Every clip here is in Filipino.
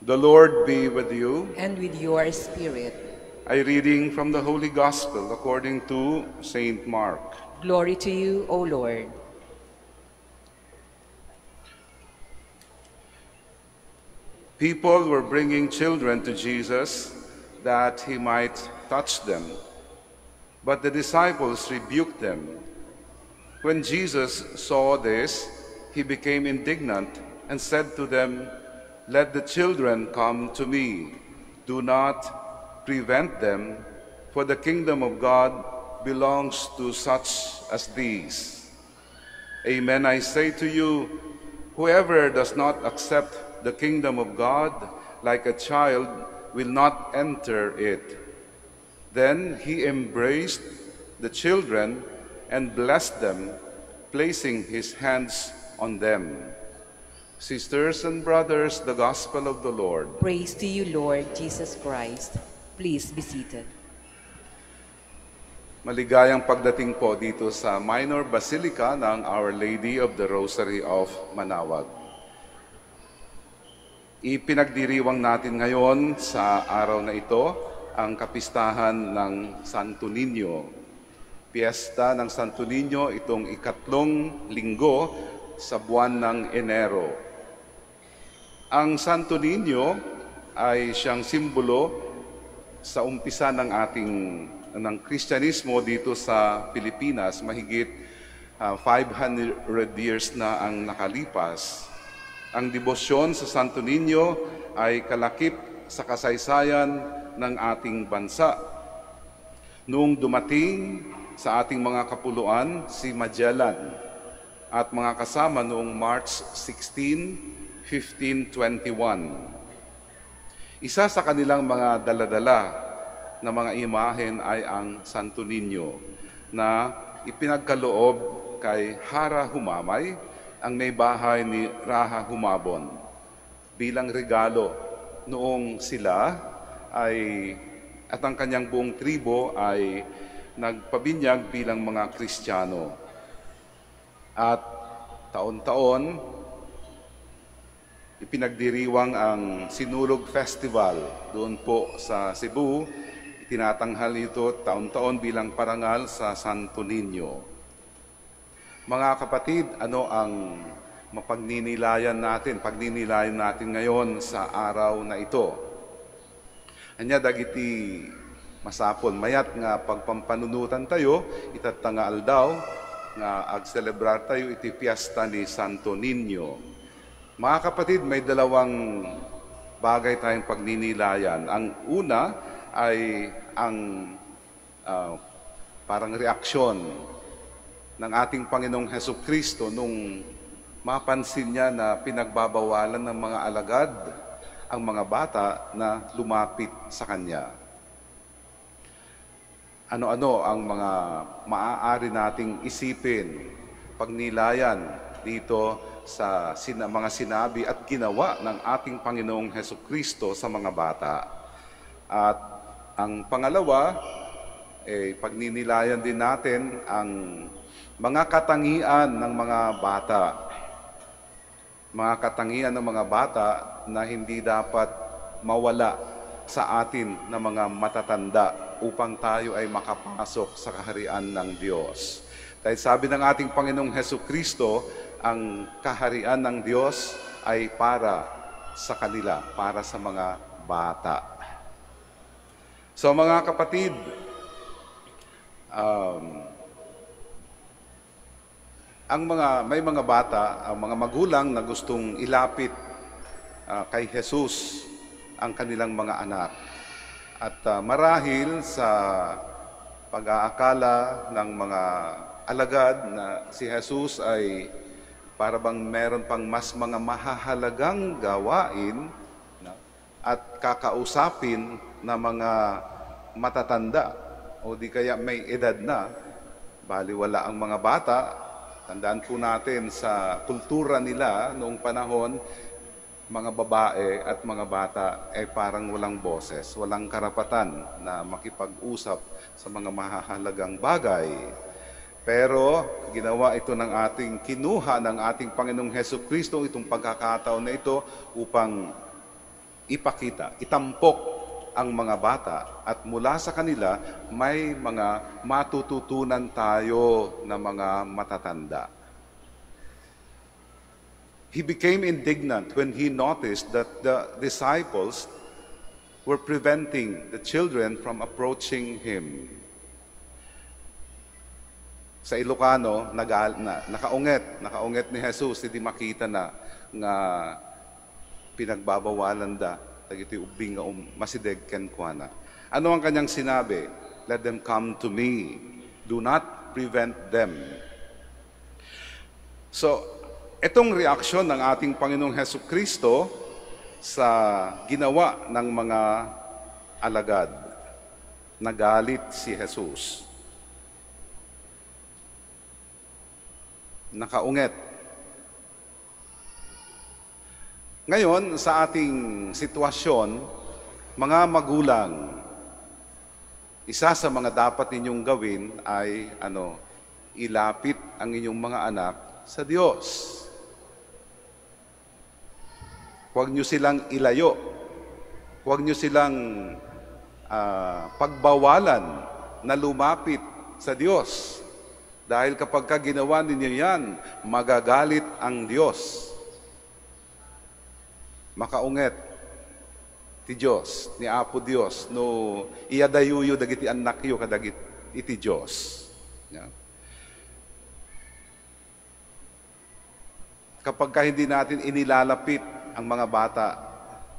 The Lord be with you. And with your spirit. A reading from the Holy Gospel according to Saint Mark. Glory to you, O Lord. People were bringing children to Jesus that he might touch them. But the disciples rebuked them. When Jesus saw this, he became indignant and said to them, "Let the children come to me. Do not prevent them, for the kingdom of God belongs to such as these. Amen, I say to you, whoever does not accept the kingdom of God like a child will not enter it." Then he embraced the children and blessed them, placing his hands on them. Sisters and brothers, the Gospel of the Lord. Praise to you, Lord Jesus Christ. Please be seated. Maligayang pagdating po dito sa Minor Basilica ng Our Lady of the Rosary of Manaoag. Ipinagdiriwang natin ngayon sa araw na ito ang kapistahan ng Santo Niño. Piyesta ng Santo Niño itong ikatlong linggo sa buwan ng Enero. Ang Santo Niño ay siyang simbolo sa umpisa ng Kristyanismo dito sa Pilipinas. Mahigit 500 years na ang nakalipas. Ang debosyon sa Santo Niño ay kalakip sa kasaysayan ng ating bansa. Noong dumating sa ating mga kapuluan si Magellan at mga kasama noong March 16, 1521. Isa sa kanilang mga daladala na mga imahen ay ang Santo Niño na ipinagkaloob kay Hara Humamay, ang may bahay ni Raha Humabon, bilang regalo noong sila at ang kanyang buong tribo ay nagpabinyag bilang mga Kristiyano. At taon-taon, ipinagdiriwang ang Sinulog Festival doon po sa Cebu. Itinatanghal ito taon-taon bilang parangal sa Santo Niño. Mga kapatid, ano ang pagninilayan natin ngayon sa araw na ito? Anya dagiti masapon mayat nga pagpampanunutan tayo, itatanga aldaw nga ag-celebrar tayo iti piyesta ni Santo Niño. Mga kapatid, may dalawang bagay tayong pagninilayan. Ang una ay ang parang reaksyon ng ating Panginoong Hesukristo nung mapansin niya na pinagbabawalan ng mga alagad ang mga bata na lumapit sa Kanya. Ano-ano ang mga maaari nating isipin, pagnilayan dito sa mga sinabi at ginawa ng ating Panginoong Hesukristo sa mga bata. At ang pangalawa, pagninilayan din natin ang mga katangian ng mga bata. Mga katangian ng mga bata na hindi dapat mawala sa atin na mga matatanda upang tayo ay makapasok sa kaharian ng Diyos. Dahil sabi ng ating Panginoong Hesukristo, ang kaharian ng Diyos ay para sa kanila, para sa mga bata. So mga kapatid, may mga bata, ang mga magulang na gustong ilapit kay Jesus ang kanilang mga anak. At marahil sa pag-aakala ng mga alagad na si Jesus ay para bang meron pang mas mga mahahalagang gawain at kakausapin na mga matatanda o di kaya may edad na, baliwala ang mga bata. Tandaan po natin sa kultura nila noong panahon, mga babae at mga bata ay parang walang boses, walang karapatan na makipag-usap sa mga mahahalagang bagay. Pero ginawa ito kinuha ng ating Panginoong Hesukristo itong pagkakataon na ito upang ipakita, itampok ang mga bata at mula sa kanila may mga matututunan tayo na mga matatanda. He became indignant when he noticed that the disciples were preventing the children from approaching him. Sa Ilocano, nakaunget ni Jesus, hindi makita na nga pinagbabawalan da, dagiti ubing nga masideg ken kuana. Ano ang kanyang sinabi? Let them come to me. Do not prevent them. So, itong reaksyon ng ating Panginoong Hesukristo sa ginawa ng mga alagad, nagalit si Jesus. Nakaunget. Ngayon, sa ating sitwasyon, mga magulang, isa sa mga dapat ninyong gawin ay ilapit ang inyong mga anak sa Diyos. Huwag nyo silang ilayo. Huwag nyo silang pagbawalan na lumapit sa Diyos. Dahil kapag ginawa ninyo yan, magagalit ang Diyos. Makaunget ti Diyos, ni Apo Diyos, no iyadayuyo dagiti anak yo kadagit iti Diyos. Yeah. Kapag hindi natin inilalapit ang mga bata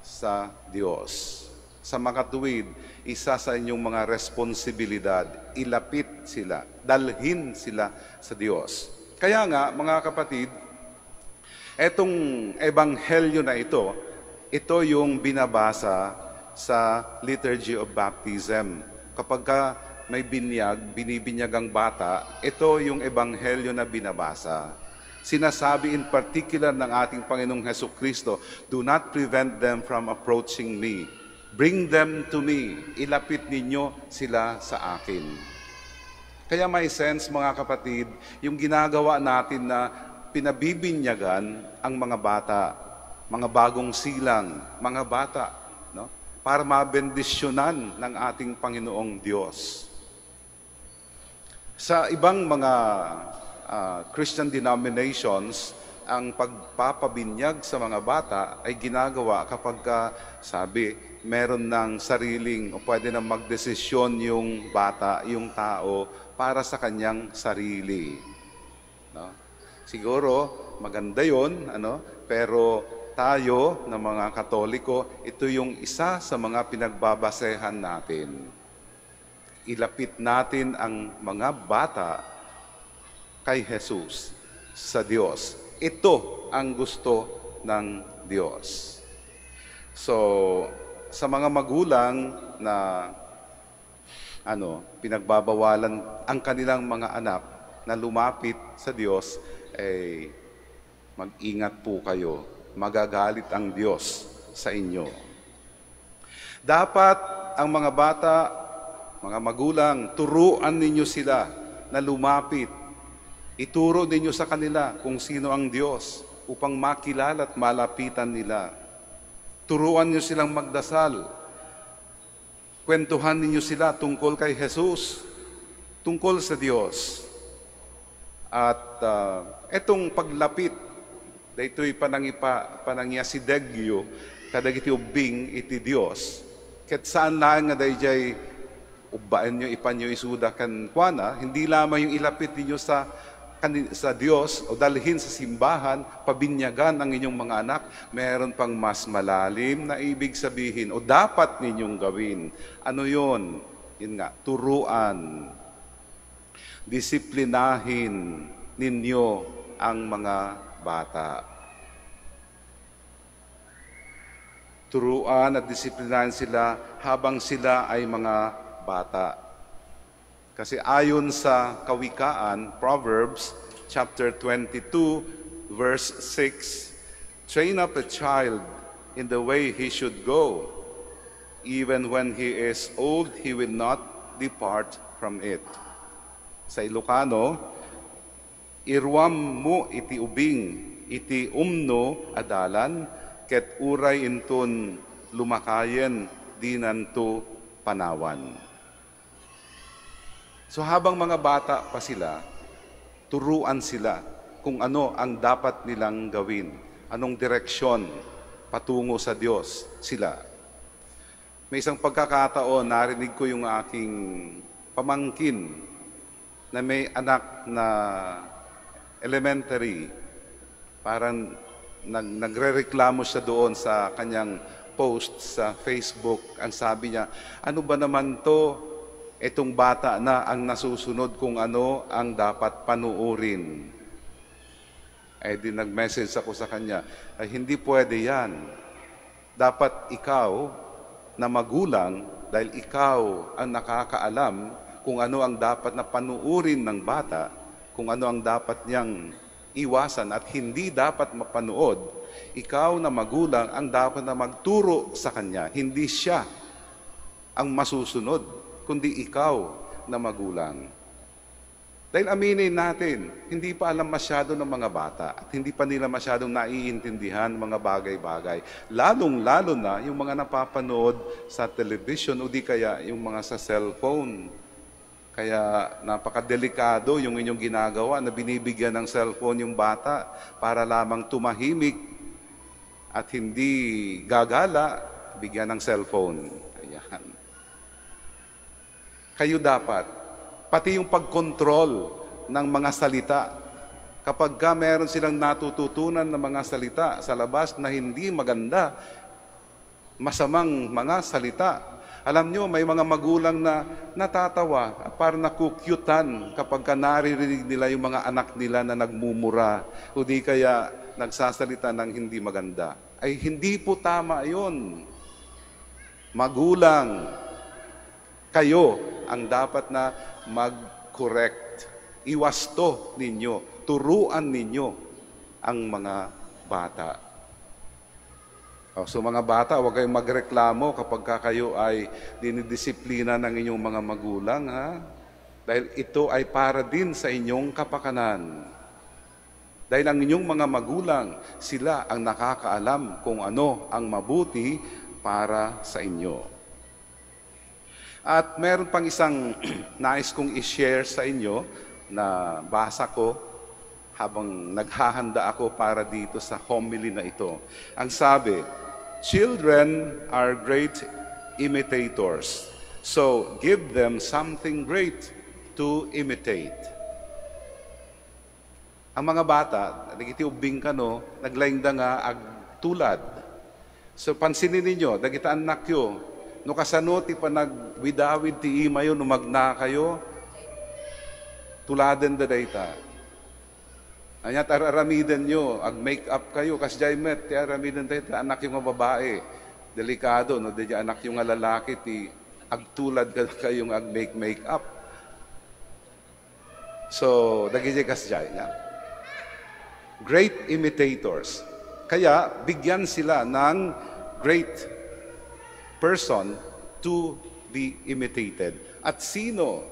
sa Diyos, sa makatuwid, isa sa inyong mga responsibilidad, ilapit sila, dalhin sila sa Diyos. Kaya nga, mga kapatid, etong ebanghelyo na ito yung binabasa sa Liturgy of Baptism. Kapag may binibinyag ang bata, ito yung ebanghelyo na binabasa. Sinasabi in particular ng ating Panginoong Hesukristo, do not prevent them from approaching me. Bring them to me. Ilapit ninyo sila sa akin. Kaya may sense, mga kapatid, yung ginagawa natin na pinabibinyagan ang mga bata, mga bagong silang, mga bata, no? Para mabendisyonan ng ating Panginoong Diyos. Sa ibang mga Christian denominations, ang pagpapabinyag sa mga bata ay ginagawa kapag sabi, meron ng sariling o pwede na magdesisyon yung bata, yung tao, para sa kanyang sarili. No? Siguro, maganda yun, pero tayo na mga Katoliko, ito yung isa sa mga pinagbabasehan natin. Ilapit natin ang mga bata kay Jesus sa Diyos. Ito ang gusto ng Diyos. So, sa mga magulang na pinagbabawalan ang kanilang mga anak na lumapit sa Diyos, mag-ingat po kayo. Magagalit ang Diyos sa inyo. Dapat ang mga bata, mga magulang, turuan ninyo sila na lumapit. Ituro ninyo sa kanila kung sino ang Diyos upang makilala at malapitan nila. Turuan niyo silang magdasal. Kwentuhan ninyo sila tungkol kay Jesus, tungkol sa Diyos. At etong paglapit, daytoy panangyasidegyo, kadagiti ubing iti Diyos, ket saan lang nga dayjay ubbaan nyo, ipanyo isuda kan kuana, hindi lamang yung ilapit ninyo sa Diyos o dalhin sa simbahan, pabinyagan ang inyong mga anak, meron pang mas malalim na ibig sabihin o dapat ninyong gawin. Ano yun? Yun nga, turuan, disiplinahin ninyo ang mga bata. Turuan at disiplinahin sila habang sila ay mga bata. Kasi ayon sa Kawikaan, Proverbs chapter 22, verse 6, train up a child in the way he should go. Even when he is old, he will not depart from it. Sa Ilocano, irwam mo iti ubing, iti umno adalan, ket uray inton lumakayen dinanto panawan. So habang mga bata pa sila, turuan sila kung ano ang dapat nilang gawin, anong direksyon patungo sa Diyos sila. May isang pagkakataon, narinig ko yung aking pamangkin na may anak na elementary. Parang nagrereklamo siya doon sa kanyang post sa Facebook. Ang sabi niya, ano ba naman to? Itong bata na ang nasusunod kung ano ang dapat panuurin. Eh di nag-message ako sa kanya, ay hindi pwede yan. Dapat ikaw na magulang, dahil ikaw ang nakakaalam kung ano ang dapat na panuurin ng bata, kung ano ang dapat niyang iwasan at hindi dapat mapanood, ikaw na magulang ang dapat na magturo sa kanya. Hindi siya ang masusunod, kundi ikaw na magulang. Dahil aminin natin, hindi pa alam masyado ng mga bata at hindi pa nila masyadong naiintindihan mga bagay-bagay. Lalong-lalo na yung mga napapanood sa television o di kaya yung mga sa cellphone. Kaya napakadelikado yung inyong ginagawa na binibigyan ng cellphone yung bata para lamang tumahimik at hindi gagala, bigyan ng cellphone. Ayan. Kayo dapat, pati yung pagkontrol ng mga salita. Kapag meron silang natututunan ng mga salita sa labas na hindi maganda, masamang mga salita. Alam nyo, may mga magulang na natatawa, parang nakukyutan kapag naririnig nila yung mga anak nila na nagmumura o di kaya nagsasalita ng hindi maganda. Ay hindi po tama yun. Magulang, kayo ang dapat na mag-correct. Iwasto ninyo, turuan ninyo ang mga bata. So mga bata, huwag kayong magreklamo kapag kayo ay dinidisiplina ng inyong mga magulang. Ha? Dahil ito ay para din sa inyong kapakanan. Dahil ang inyong mga magulang, sila ang nakakaalam kung ano ang mabuti para sa inyo. At meron pang isang nais kong i-share sa inyo na basa ko habang naghahanda ako para dito sa homily na ito. Ang sabi, children are great imitators, so give them something great to imitate. Ang mga bata, nagiti ubing ka no, naglaing da nga ag tulad. So pansinin ninyo, dagita anak yo, no kasano ti panagwidawid ti ima yun, numagna kayo, tuladen da dayta. Anyat aramiden nyo, ag-make up kayo, kasjay met, ti aramiden dayta, anak yung babae. Delikado, no, di anak yung lalaki, ti agtulad kayong ag-make up. So, dagijay kasjay. Yeah? Great imitators. Kaya, bigyan sila ng great person to be imitated. At sino?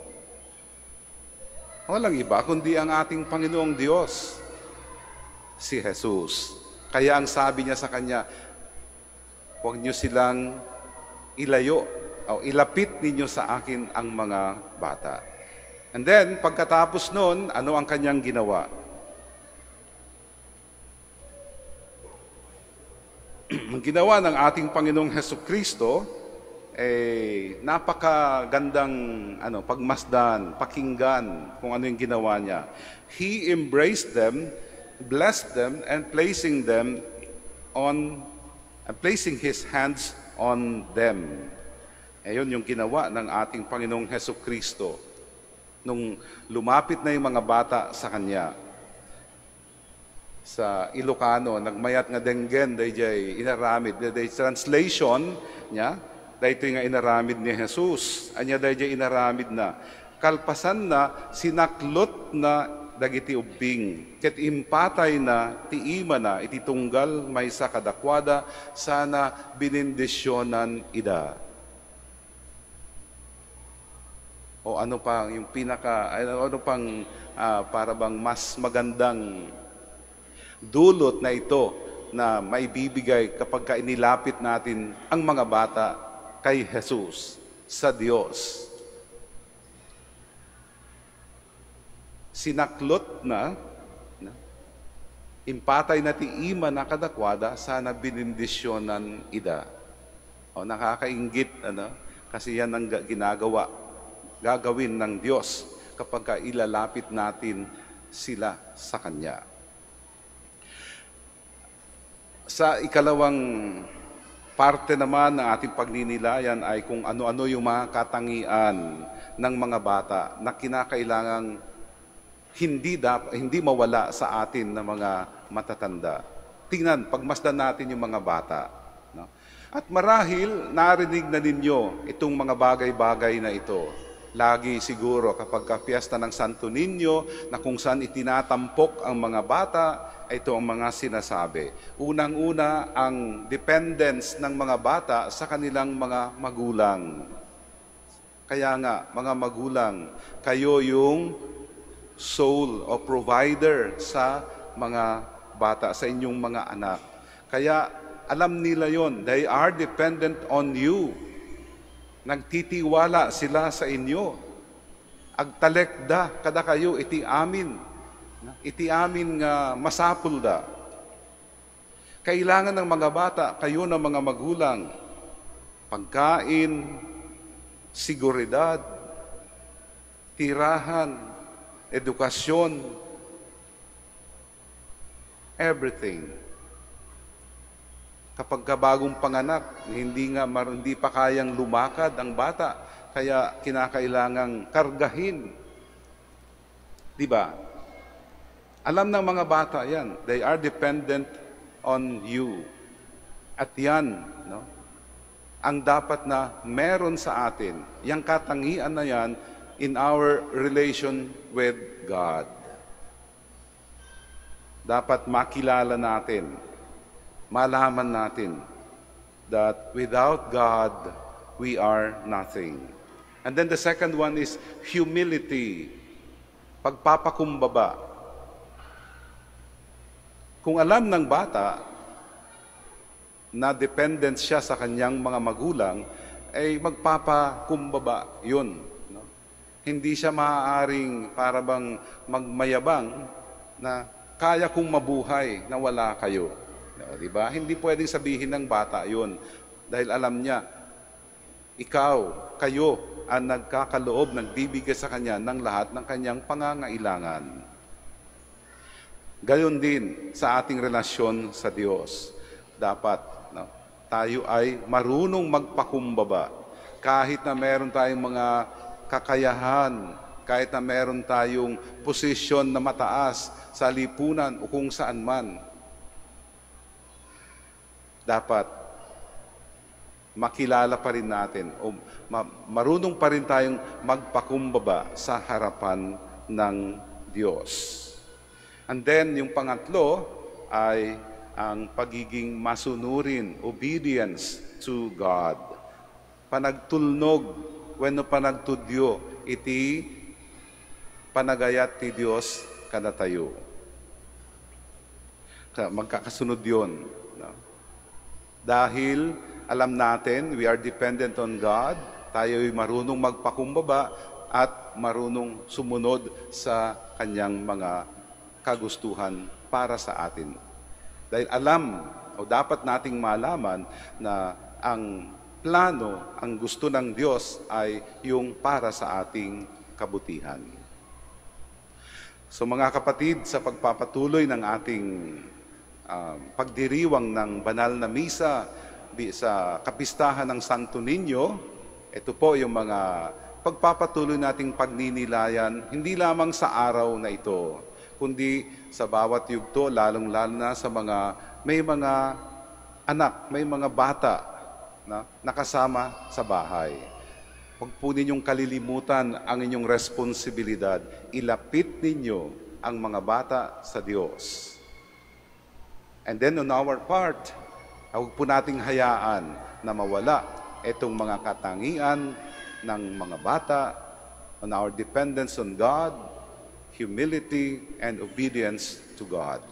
Walang iba, kundi ang ating Panginoong Diyos, si Jesus. Kaya ang sabi niya sa kanya, huwag niyo silang ilayo o ilapit ninyo sa akin ang mga bata. And then, pagkatapos nun, ano ang kanyang ginawa? Ang ginawa ng ating Panginoong Hesukristo, napakagandang pagmasdan, pakinggan kung ano yung ginawa niya. He embraced them, blessed them, and placing His hands on them. Ayun yung ginawa ng ating Panginoong Hesukristo. Nung lumapit na yung mga bata sa Kanya, sa Ilocano, nagmayat nga denggen, dayjay inaramid, dayjay translation niya, daytoy nga inaramid ni Jesus. Anya dayjay inaramid na, kalpasan na, sinaklot na dagiti ubing, ket impatay na, tiima na, ititunggal may sa kadakwada, sana binindisyonan ida. O ano pa, yung ano pang para bang mas magandang dulot na ito na maibibigay kapag ka inilapit natin ang mga bata kay Jesus, sa Diyos. Sinaklot na impatay na ti ima na kadakwada, sana binindisyonan ida. O nakakainggit, kasi yan ang gagawin ng Diyos kapag ka ilalapit natin sila sa Kanya. Sa ikalawang parte naman ng ating pagninilayan ay kung ano-ano yung mga katangian ng mga bata na kinakailangang hindi mawala sa atin ng mga matatanda. Tingnan, pagmasdan natin yung mga bata. No? At marahil, narinig na ninyo itong mga bagay-bagay na ito. Lagi siguro kapag ka-fiesta ng Santo Niño, na kung saan itinatampok ang mga bata, ito ang mga sinasabi. Unang-una, ang dependence ng mga bata sa kanilang mga magulang. Kaya nga, mga magulang, kayo yung soul o provider sa mga bata, sa inyong mga anak. Kaya alam nila yon, they are dependent on you. Nagtitiwala sila sa inyo. Agtalekda kada kayo iti amin nga masapul da. Kailangan ng mga bata, kayo ng mga magulang, pagkain, seguridad, tirahan, edukasyon, everything. Kapag bagong panganak, hindi pa kayang lumakad ang bata, kaya kinakailangang kargahin. Di ba? Alam ng mga bata yan. They are dependent on you. At yan, ang dapat na meron sa atin. Yang katangian na yan in our relation with God. Dapat makilala natin, malaman natin that without God, we are nothing. And then the second one is humility, pagpapakumbaba. Kung alam ng bata na dependent siya sa kanyang mga magulang, ay magpapakumbaba yun. Hindi siya maaaring para bang magmayabang na kaya kong mabuhay na wala kayo. Diba? Hindi pwedeng sabihin ng bata yun. Dahil alam niya, kayo ang nagkakaloob, nagbibigay sa kanya ng lahat ng kanyang pangangailangan. Gayon din sa ating relasyon sa Diyos. Dapat tayo ay marunong magpakumbaba. Kahit na meron tayong mga kakayahan, kahit na meron tayong posisyon na mataas sa lipunan o kung saan man, dapat makilala pa rin natin o marunong pa rin tayong magpakumbaba sa harapan ng Diyos. And then, yung pangatlo ay ang pagiging masunurin, obedience to God. Panagtulnog, wenno panagtudyo, iti panagayat ti Diyos kada tayo. Magkakasunod yun. Dahil alam natin, we are dependent on God, tayo'y marunong magpakumbaba at marunong sumunod sa kanyang mga kagustuhan para sa atin. Dahil alam o dapat nating malaman na ang plano, ang gusto ng Diyos ay yung para sa ating kabutihan. So mga kapatid, sa pagpapatuloy ng ating pagdiriwang ng banal na misa sa kapistahan ng Santo Niño, ito po yung mga pagpapatuloy nating pagninilayan, hindi lamang sa araw na ito, kundi sa bawat yugto, lalong-lalo na sa may mga anak, may mga bata na nakasama sa bahay. Huwag po ninyong kalilimutan ang inyong responsibilidad. Ilapit ninyo ang mga bata sa Diyos. And then on our part, huwag po nating hayaan na mawala itong mga katangian ng mga bata on our dependence on God, humility, and obedience to God.